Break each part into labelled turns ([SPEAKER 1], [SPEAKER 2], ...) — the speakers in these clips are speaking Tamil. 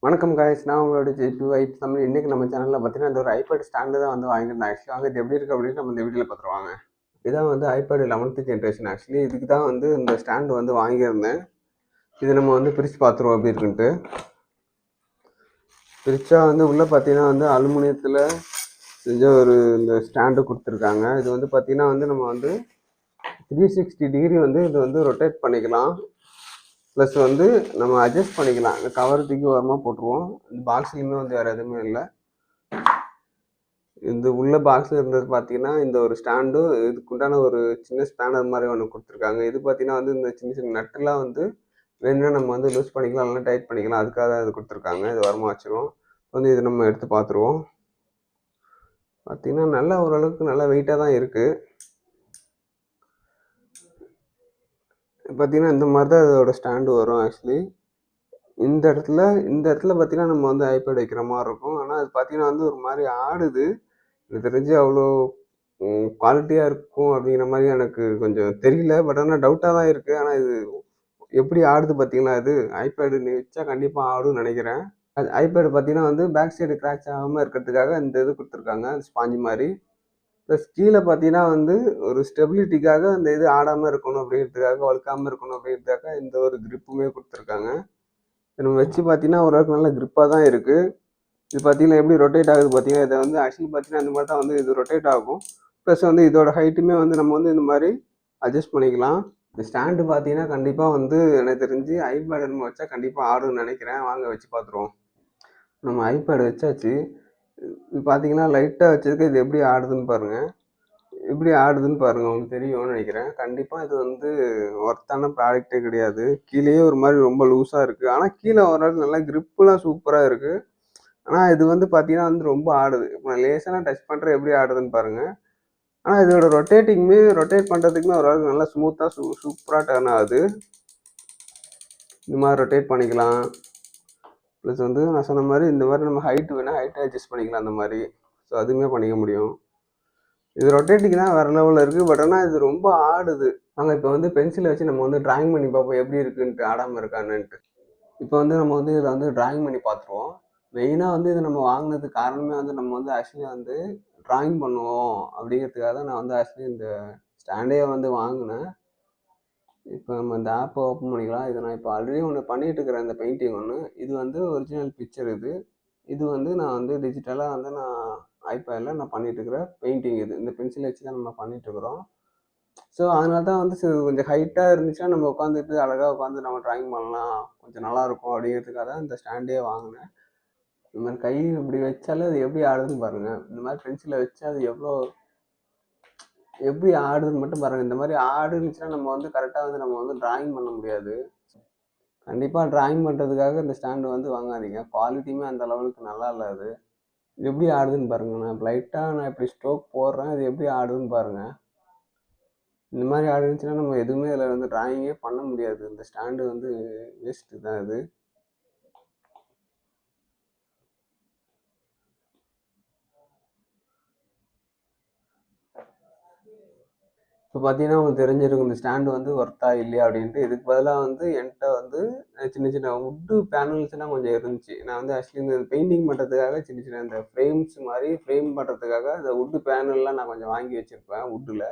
[SPEAKER 1] வணக்கம் காய்ஸ், நான் உங்களோட ஜெய்பி வைப் தமிழ். இன்றைக்கி நம்ம சேனலில் பார்த்தீங்கன்னா இந்த ஒரு ஐபேட் ஸ்டாண்டு தான் வந்து வாங்கியிருந்தேன். ஆக்சுவலாக வந்து இது எப்படி இருக்குது அப்படின்னு நம்ம இந்த வீடியோவில் பார்த்துருவாங்க. இதான் வந்து ஐபேட் 11th ஜென்ரேஷன். ஆக்சுவலி இதுக்கு தான் வந்து இந்த ஸ்டாண்டு வந்து வாங்கியிருந்தேன். இது நம்ம வந்து பிரித்து பார்த்துருவோம் எப்படி இருக்குன்ட்டு. பிரித்தா வந்து உள்ளே பார்த்தீங்கன்னா வந்து அலுமினியத்தில் செஞ்ச ஒரு இந்த ஸ்டாண்டு கொடுத்துருக்காங்க. இது வந்து பார்த்தீங்கன்னா வந்து நம்ம வந்து 360 டிகிரி வந்து இது வந்து ரொட்டேட் பண்ணிக்கலாம். ப்ளஸ் வந்து நம்ம அட்ஜஸ்ட் பண்ணிக்கலாம். இந்த கவர் தூக்கி ஓரமாக போட்டுருவோம். இந்த பாக்ஸ்லையுமே வந்து வேறு எதுவுமே இல்லை. இந்த உள்ள பாக்ஸில் இருந்தது பார்த்தீங்கன்னா இந்த ஒரு ஸ்டாண்டு, இதுக்குண்டான ஒரு சின்ன ஸ்பேனர் மாதிரி ஒன்று கொடுத்துருக்காங்க. இது பார்த்தீங்கன்னா வந்து இந்த சின்ன சின்ன நட்டுலாம் வந்து வேணும்னா நம்ம வந்து லூஸ் பண்ணிக்கலாம், இல்லைனா டைட் பண்ணிக்கலாம். அதுக்காக தான் இது கொடுத்துருக்காங்க. இது வரமா வச்சுருவோம். வந்து இது நம்ம எடுத்து பார்த்துருவோம். பார்த்தீங்கன்னா நல்லா ஓரளவுக்கு நல்லா வெயிட்டாக தான் இருக்குது. பார்த்தீங்கன்னா இந்த மாதிரி தான் இதோட ஸ்டாண்டு வரும். ஆக்சுவலி இந்த இடத்துல பார்த்தீங்கன்னா நம்ம வந்து ஐபேட் வைக்கிற மாதிரி இருக்கும். ஆனால் அது பார்த்தீங்கன்னா வந்து ஒரு மாதிரி ஆடுது. எனக்கு தெரிஞ்சு அவ்வளோ குவாலிட்டியாக இருக்கும் அப்படிங்கிற மாதிரி எனக்கு கொஞ்சம் தெரியல. பட் ஆனால் டவுட்டாக தான் இருக்குது. ஆனால் இது எப்படி ஆடுது பார்த்தீங்களா? இது ஐபேடு நீ வச்சா கண்டிப்பாக ஆடுன்னு நினைக்கிறேன். அது ஐபேடு பார்த்தீங்கன்னா வந்து பேக் சைடு கிராக்ஸ் ஆகாமல் இருக்கிறதுக்காக இந்த இது கொடுத்துருக்காங்க, ஸ்பாஞ்சு மாதிரி. ப்ளஸ் கீழே பார்த்தீங்கன்னா வந்து ஒரு ஸ்டெபிலிட்டிக்காக அந்த இது ஆடாமல் இருக்கணும் அப்படிங்கிறதுக்காக, வழுக்காமல் இருக்கணும் அப்படிங்கிறதுக்காக இந்த ஒரு கிரிப்புமே கொடுத்துருக்காங்க. நம்ம வச்சு பார்த்தீங்கன்னா ஓரளவுக்கு நல்ல கிரிப்பாக தான் இருக்குது. இது பார்த்தீங்கன்னா எப்படி ரொட்டேட் ஆகுது பார்த்தீங்கன்னா, இதை வந்து ஆக்சுவலி பார்த்தீங்கன்னா இந்த மாதிரி தான் வந்து இது ரொட்டேட் ஆகும். ப்ளஸ் வந்து இதோட ஹைட்டுமே வந்து நம்ம வந்து இந்த மாதிரி அட்ஜஸ்ட் பண்ணிக்கலாம். இந்த ஸ்டாண்டு பார்த்தீங்கன்னா கண்டிப்பாக வந்து எனக்கு தெரிஞ்சு ஐபேடு நம்ம வச்சா கண்டிப்பாக ஆடுன்னு நினைக்கிறேன். வாங்க வச்சு பார்த்துருவோம். நம்ம ஐபேடு வச்சாச்சு. இது பார்த்தீங்கன்னா லைட்டாக வச்சதுக்கு இது எப்படி ஆடுதுன்னு பாருங்கள். எப்படி ஆடுதுன்னு பாருங்கள், உங்களுக்கு தெரியும்னு நினைக்கிறேன். கண்டிப்பாக இது வந்து ஒர்த்தான ப்ராடக்ட்டே கிடையாது. கீழேயே ஒரு மாதிரி ரொம்ப லூஸாக இருக்குது. ஆனால் கீழே ஓரளவுக்கு நல்லா கிரிப்புலாம் சூப்பராக இருக்குது. ஆனால் இது வந்து பார்த்தீங்கன்னா வந்து ரொம்ப ஆடுது. இப்போ நான் லேசாக டச் பண்ணுறேன், எப்படி ஆடுதுன்னு பாருங்கள். ஆனால் இதோட ரொட்டேட் பண்ணுறதுக்குமே ஓரளவுக்கு நல்லா ஸ்மூத்தாக சூப்பராக டர்ன் ஆகுது. இந்த மாதிரி ரொட்டேட் பண்ணிக்கலாம். ப்ளஸ் வந்து நான் சொன்ன மாதிரி இந்த மாதிரி நம்ம ஹைட்டு வேணால் ஹைட்டை அட்ஜஸ்ட் பண்ணிக்கலாம் அந்த மாதிரி. ஸோ அதுவுமே பண்ணிக்க முடியும். இது ரொட்டேட்டிங் தான் வேறு லெவலில் இருக்குது. பட் ஆனால் இது ரொம்ப ஆடுது. நாங்கள் இப்போ வந்து பென்சிலை வச்சு நம்ம வந்து ட்ராயிங் பண்ணி பார்ப்போம் எப்படி இருக்குன்ட்டு, ஆடாமல் இருக்கானுன்ட்டு. இப்போ வந்து நம்ம வந்து இதில் வந்து ட்ராயிங் பண்ணி பார்த்துருவோம். மெயினாக வந்து இது நம்ம வாங்கினதுக்கு காரணமே வந்து நம்ம வந்து ஆக்சுவலி வந்து ட்ராயிங் பண்ணுவோம் அப்படிங்கிறதுக்காக தான் நான் வந்து ஆக்சுவலி இந்த ஸ்டாண்டே வந்து வாங்கினேன். இப்போ நம்ம இந்த ஆப்பை ஓப்பன் பண்ணிக்கலாம். இதை நான் இப்போ ஆல்ரெடி ஒன்று பண்ணிகிட்டு இருக்கிறேன், இந்த பெயிண்டிங் ஒன்று. இது வந்து ஒரிஜினல் பிக்சர். இது வந்து நான் வந்து டிஜிட்டலாக வந்து நான் ஐபேடில் நான் பண்ணிகிட்ருக்கிற பெயிண்டிங். இந்த பென்சில் வச்சு தான் நம்ம பண்ணிகிட்ருக்குறோம். ஸோ அதனால தான் வந்து கொஞ்சம் ஹைட்டாக இருந்துச்சுன்னா நம்ம உட்காந்துட்டு அழகாக உட்காந்து நம்ம ட்ராயிங் பண்ணலாம், கொஞ்சம் நல்லாயிருக்கும் அப்படிங்கிறதுக்காக தான் இந்த ஸ்டாண்டே வாங்கினேன். இந்த மாதிரி கை இப்படி வச்சாலே அது எப்படி ஆடுதுன்னு பாருங்கள். இந்த மாதிரி பென்சிலை வச்சா அது எப்படி ஆடுதுன்னு மட்டும் பாருங்கள். இந்த மாதிரி ஆடுனுச்சுன்னா நம்ம வந்து கரெக்டாக வந்து நம்ம வந்து ட்ராயிங் பண்ண முடியாது. கண்டிப்பாக ட்ராயிங் பண்ணுறதுக்காக இந்த ஸ்டாண்டு வந்து வாங்காதீங்க. குவாலிட்டியுமே அந்த லெவலுக்கு நல்லா இல்லை. அது எப்படி ஆடுதுன்னு பாருங்கள். நான் இப்படி ஸ்ட்ரோக் போடுறேன், இது எப்படி ஆடுதுன்னு பாருங்கள். இந்த மாதிரி ஆடுனுச்சுன்னா நம்ம எதுவுமே இதில் வந்து ட்ராயிங்கே பண்ண முடியாது. இந்த ஸ்டாண்டு வந்து வேஸ்ட்டு தான் இது. இப்போ பார்த்தீங்கன்னா உங்களுக்கு தெரிஞ்சிருக்கும் இந்த ஸ்டாண்டு வந்து ஒர்த்தா இல்லையா அப்படின்ட்டு. இதுக்கு பதிலாக வந்து என்கிட்ட வந்து சின்ன சின்ன வுட்டு பேனல்ஸ்லாம் கொஞ்சம் இருந்துச்சு. நான் வந்து ஆக்சுவலி இந்த பெயிண்டிங் பண்ணுறதுக்காக சின்ன சின்ன இந்த ஃப்ரேம்ஸ் மாதிரி ஃப்ரேம் பண்ணுறதுக்காக இந்த வுட்டு பேனல்லாம் நான் கொஞ்சம் வாங்கி வச்சுருப்பேன் வுட்டில்.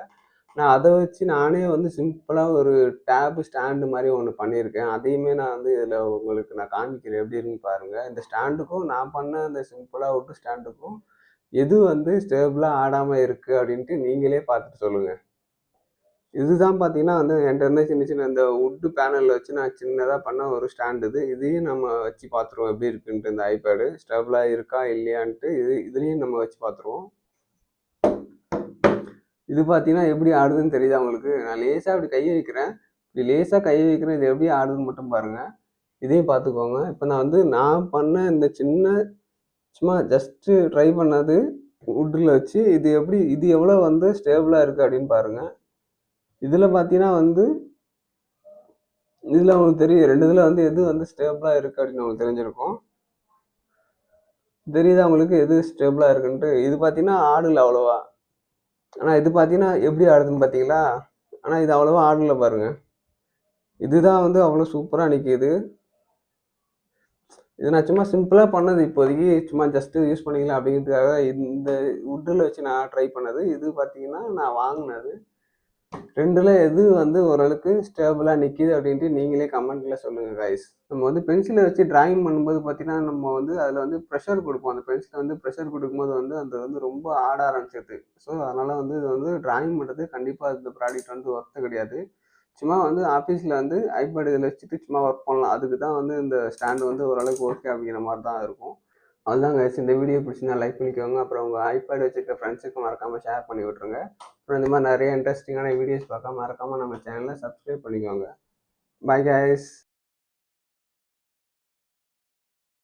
[SPEAKER 1] நான் அதை வச்சு நானே வந்து சிம்பிளாக ஒரு டேபு ஸ்டாண்டு மாதிரி ஒன்று பண்ணியிருக்கேன். அதையுமே நான் வந்து இதில் உங்களுக்கு நான் காமிக்கிறேன் எப்படி இருக்குன்னு பாருங்கள். இந்த ஸ்டாண்டுக்கும் நான் பண்ண இந்த சிம்பிளாக வுட்டு ஸ்டாண்டுக்கும் எது வந்து ஸ்டேபிளாக ஆடாமல் இருக்குது அப்படின்ட்டு நீங்களே பார்த்துட்டு சொல்லுங்கள். இதுதான் பார்த்தீங்கன்னா வந்து என்கிட்ட இருந்த சின்ன சின்ன இந்த வுட்டு பேனலில் வச்சு நான் சின்னதாக பண்ண ஒரு ஸ்டாண்டு இது. இதையும் நம்ம வச்சு பார்த்துருவோம் எப்படி இருக்குன்ட்டு. இந்த ஐபேடு ஸ்டேபிளாக இருக்கா இல்லையான்ட்டு இதுலேயும் நம்ம வச்சு பார்த்துருவோம். இது பார்த்தீங்கன்னா எப்படி ஆடுதுன்னு தெரியுதா உங்களுக்கு? நான் லேசாக அப்படி கையை வைக்கிறேன். இப்படி லேசாக கையை வைக்கிறேன். இது எப்படி ஆடுதுன்னு மட்டும் பாருங்கள். இதையும் பார்த்துக்கோங்க. இப்போ நான் பண்ண இந்த சும்மா ஜஸ்ட்டு ட்ரை பண்ணது வுட்டில் வச்சு இது எவ்வளோ வந்து ஸ்டேபிளாக இருக்குது அப்படின்னு பாருங்கள். இதில் பார்த்தீங்கன்னா வந்து இதில் உங்களுக்கு தெரியும், 2 இதில் வந்து எது வந்து ஸ்டேபிளாக இருக்குது அப்படின்னு உங்களுக்கு தெரிஞ்சிருக்கும். தெரியுதா உங்களுக்கு எது ஸ்டேபிளாக இருக்குன்ட்டு? இது பார்த்தீங்கன்னா ஆடல அவ்வளோவா. ஆனால் இது பார்த்தீங்கன்னா எப்படி ஆடுதுன்னு பார்த்தீங்களா? ஆனால் இது அவ்வளோவா ஆடல பாருங்கள். இதுதான் வந்து அவ்வளோ சூப்பராக நிற்கிது. இது நான் சும்மா சிம்பிளா பண்ணது இப்போதைக்கு. சும்மா ஜஸ்ட்டு யூஸ் பண்ணிக்கலாம் அப்படிங்கிறதுக்காக இந்த வுட்டுல வச்சு நான் ட்ரை பண்ணது. இது பார்த்தீங்கன்னா, நான் வாங்குனது. 2ல எது வந்து ஓரளவுக்கு ஸ்டேபிளா நிக்குது அப்படின்ட்டு நீங்களே கமெண்ட்ல சொல்லுங்க காய்ஸ். நம்ம வந்து பென்சில வச்சு டிராயிங் பண்ணும்போது பார்த்தீங்கன்னா, நம்ம வந்து அதில வந்து ப்ரெஷர் குடுப்போம். அந்த பென்சில வந்து ப்ரெஷர் குடுக்கும்போது வந்து அது வந்து ரொம்ப ஆட ஆரம்பிச்சுருது. ஸோ, அதனால வந்து இது வந்து டிராயிங் பண்றது கண்டிப்பா இந்த ப்ராடக்ட் வந்து ஒர்த் கிடையாது. சும்மா வந்து ஆஃபீஸ்ல வந்து ஐபேட் இதில வச்சுட்டு சும்மா ஒர்க் பண்ணலாம். அதுக்கு தான் வந்து இந்த ஸ்டாண்ட் வந்து ஓரளவுக்கு ஓகே அப்படிங்கிற மாரி தான் இருக்கும். அவ்வளோதான் காய்ஸ். இந்த வீடியோ பிடிச்சிருந்தா லைக் பண்ணிக்கோங்க. அப்புறம் உங்க ஐபேட் வச்சிருக்க ஃப்ரெண்ட்ஸுக்கு மறக்காம ஷேர் பண்ணி விட்டுருங்க. அப்புறம் இந்த மாதிரி நிறைய இன்ட்ரெஸ்டிங்கான வீடியோஸ் பார்க்க மறக்காம நம்ம சேனலை சப்ஸ்கிரைப் பண்ணிக்கோங்க. Bye guys.